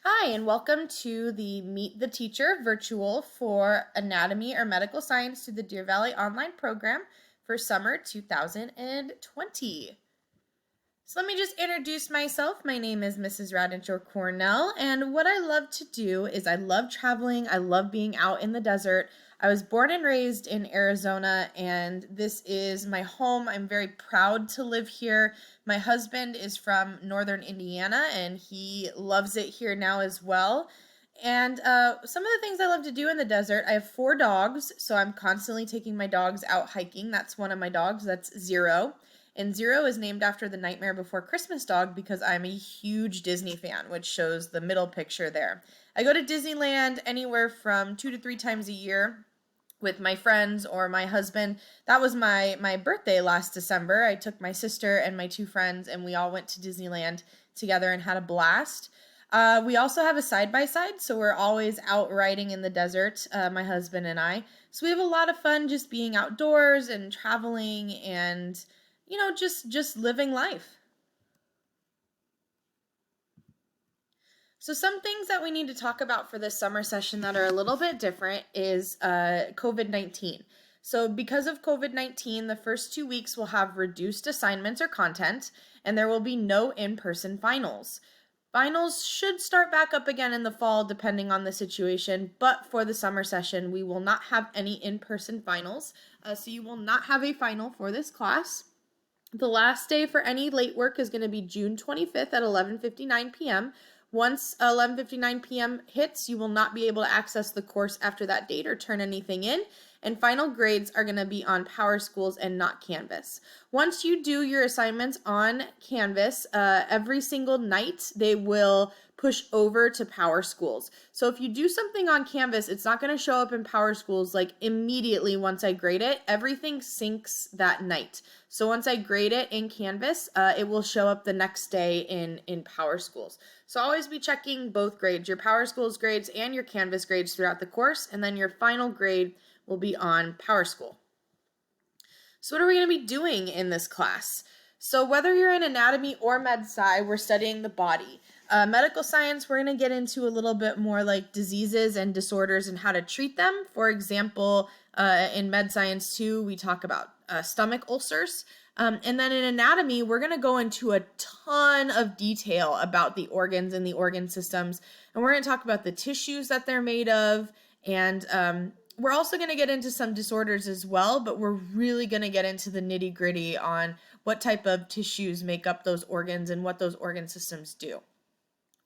Hi, and welcome to the Meet the Teacher virtual for Anatomy or Medical Science through the Deer Valley online program for summer 2020. So let me just introduce myself. My name is Mrs. Radincher Cornell, and what I love to do is I love traveling. I love being out in the desert. I was born and raised in Arizona, and this is my home. I'm very proud to live here. My husband is from northern Indiana, and he loves it here now as well. And some of the things I love to do in the desert, I have 4 dogs, so I'm constantly taking my dogs out hiking. That's one of my dogs, that's Zero. And Zero is named after the Nightmare Before Christmas dog because I'm a huge Disney fan, which shows the middle picture there. I go to Disneyland anywhere from 2 to 3 times a year with my friends or my husband. That was my birthday last December. I took my sister and my 2 friends, and we all went to Disneyland together and had a blast. We also have a side-by-side, so we're always out riding in the desert, my husband and I. So we have a lot of fun just being outdoors and traveling and just living life. So some things that we need to talk about for this summer session that are a little bit different is COVID-19. So because of COVID-19, the first 2 weeks will have reduced assignments or content, and there will be no in-person finals. Finals should start back up again in the fall depending on the situation, but for the summer session, we will not have any in-person finals, so you will not have a final for this class. The last day for any late work is going to be June 25th at 11:59 p.m. Once 11:59 p.m. hits, you will not be able to access the course after that date or turn anything in, and final grades are going to be on PowerSchools and not Canvas. Once you do your assignments on Canvas, every single night they will push over to PowerSchools. So if you do something on Canvas, it's not going to show up in PowerSchools like immediately once I grade it. Everything syncs that night. So once I grade it in Canvas, it will show up the next day in PowerSchools. So always be checking both grades, your PowerSchools grades and your Canvas grades throughout the course, and then your final grade will be on PowerSchool. So what are we going to be doing in this class? So whether you're in anatomy or med sci, we're studying the body. Medical science, we're going to get into a little bit more like diseases and disorders and how to treat them. For example, in med science 2, we talk about stomach ulcers. And then in anatomy, we're going to go into a ton of detail about the organs and the organ systems. And we're going to talk about the tissues that they're made of. And we're also going to get into some disorders as well, but we're really going to get into the nitty gritty on what type of tissues make up those organs and what those organ systems do.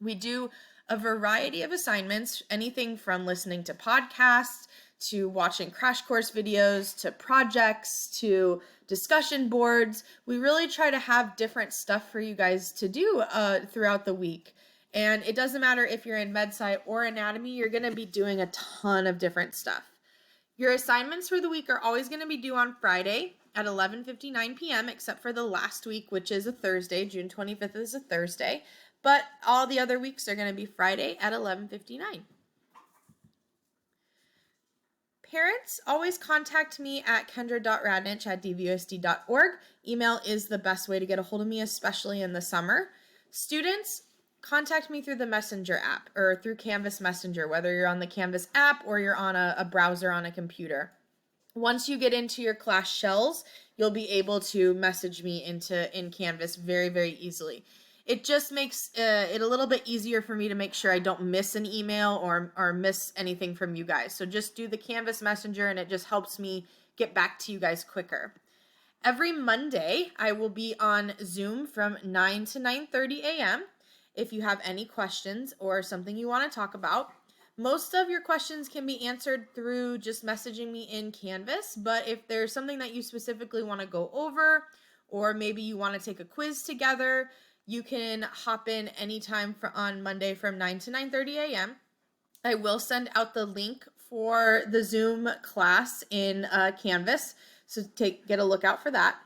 We do a variety of assignments, anything from listening to podcasts, to watching crash course videos, to projects, to discussion boards. We really try to have different stuff for you guys to do throughout the week. And it doesn't matter if you're in med-sci or anatomy, you're going to be doing a ton of different stuff. Your assignments for the week are always going to be due on Friday at 11:59 p.m., except for the last week, which is a Thursday. June 25th is a Thursday. But all the other weeks are going to be Friday at 11:59. Parents, always contact me at kendra.radnich@dvusd.org. Email is the best way to get a hold of me, especially in the summer. Students, contact me through the Messenger app or through Canvas Messenger, whether you're on the Canvas app or you're on a browser on a computer. Once you get into your class shells, you'll be able to message me in Canvas very, very easily. It just makes it a little bit easier for me to make sure I don't miss an email or miss anything from you guys. So just do the Canvas Messenger and it just helps me get back to you guys quicker. Every Monday, I will be on Zoom from 9 to 9:30 a.m. if you have any questions or something you want to talk about. Most of your questions can be answered through just messaging me in Canvas, but if there's something that you specifically want to go over, or maybe you want to take a quiz together, you can hop in anytime on Monday from 9 to 9:30 a.m. I will send out the link for the Zoom class in Canvas, so get a lookout for that.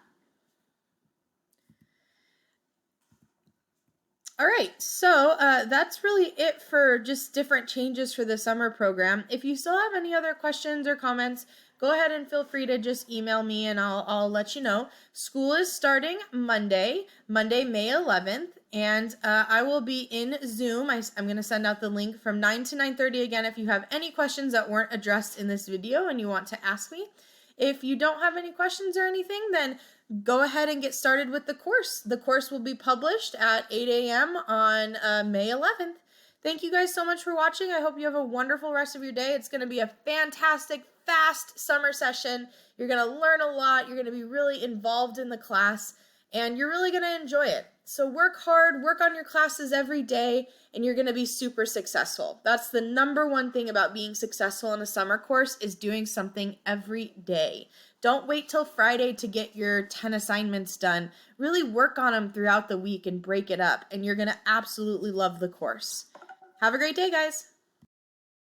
All right, so that's really it for just different changes for the summer program. If you still have any other questions or comments, go ahead and feel free to just email me and I'll let you know. School is starting Monday, May 11th, And I will be in Zoom. I'm going to send out the link from 9 to 9:30 again if you have any questions that weren't addressed in this video and you want to ask me. If you don't have any questions or anything, then go ahead and get started with the course. The course will be published at 8 a.m. on May 11th. Thank you guys so much for watching. I hope you have a wonderful rest of your day. It's going to be a fantastic, fast summer session. You're going to learn a lot. You're going to be really involved in the class, and you're really going to enjoy it. So work hard, work on your classes every day, and you're going to be super successful. That's the number one thing about being successful in a summer course, is doing something every day. Don't wait till Friday to get your 10 assignments done. Really work on them throughout the week and break it up, and you're going to absolutely love the course. Have a great day, guys.